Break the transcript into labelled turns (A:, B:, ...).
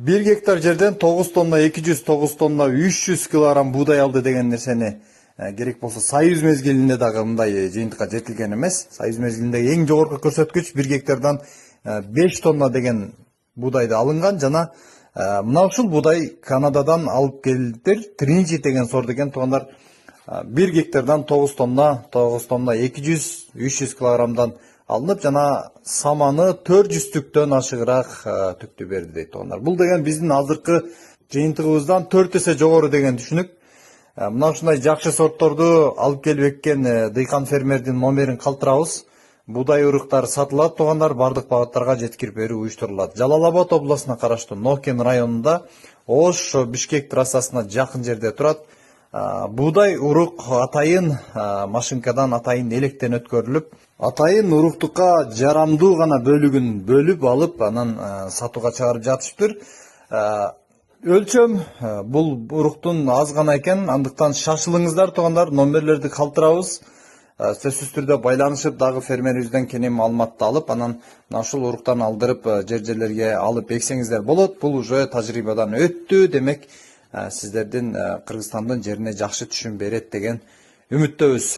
A: 1 гектар жерден 9 тонна 200, 9 тонна 300 килограмм буудай алды деген нерсени керек болсо союз мезгилинде дагы мындай жыйынтыкка жетилген эмес. Союз мезгилиндеги эң жогорку көрсөткүч 1 гектардан 5 тонна деген буудайды алынган жана мына ушул буудай Канададан алып келдилер. Тринити деген сорт экен туугандар. 1 гектардан 9 тонна 200, 300 килограммдан алынып жана саманы 400 түктөн ашыгыраак түктү берди дейт туугандар. Бул деген биздин азыркы жыйынтыгыбыздан 4 эсе жогору деген түшүнүк. Мына ушундай жакшы сортторду алып келип эккен дыйкан фермердин номерин калтырабыз. Буудай уруктары сатылат туугандар, бардык багыттарга жеткирип берүү уюштурулат. Жалал Абад областуна караштуу Нокен районунда Ош Бишкек трассасына жакын жерде турат. Буудай урук атайын машинкадан атайын электен өткөрүлүп, атайын уруктукка жарамдуу гана бөлүгүн бөлүп алып, анан сатууга чыгарып жатышыптыр. Өлчөм бул уруктун аз гана экен, андыктан шашылыңыздар туугандар, номерлерди калтырабыз. Сөзсүз түрдө байланышып дагы фермерибизден кенен маалыматты алып, анан ушул уруктан алдырып жерлерге алып эксеңиздер болот. Бул уже тажрыйбадан өттү, демек сиздердин Кыргызстандын жерине жакшы түшүм берет деген үмүттөбүз.